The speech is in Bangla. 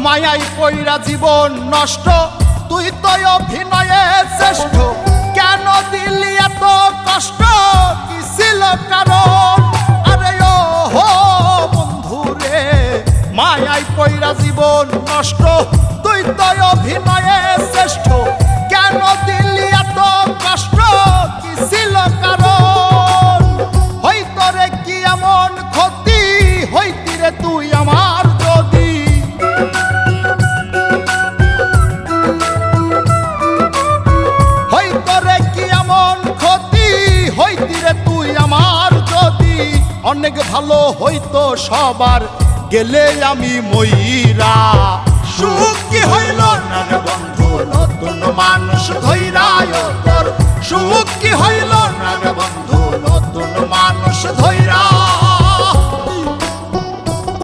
মায়াই পইরা জীবন নষ্ট, তুই তো অভিনয়ে শ্রেষ্ঠ। কেন দিলি এত কষ্ট, কি ছিল কারণ? আরে ও হো বন্ধু রে, মায়াই পইরা জীবন নষ্ট, তুই তো অভিনয়ে শ্রেষ্ঠ। কেন দিলি এত কষ্ট, কি ছিল কারণ? হইতো রে কি এমন ক্ষতি, হইতি রে তুই আমার যদি। হইতো রে কি এমন ক্ষতি, হইতি রে তুই আমার যদি। অনেক ভালো হইতো সবার, গেলে আমি মইরা। সুখ কি হইল না রে বন্ধু, নতুন মানুষ ধইরা তোর। সুখ কি হইল না রে বন্ধু, নতুন মানুষ ধইরা।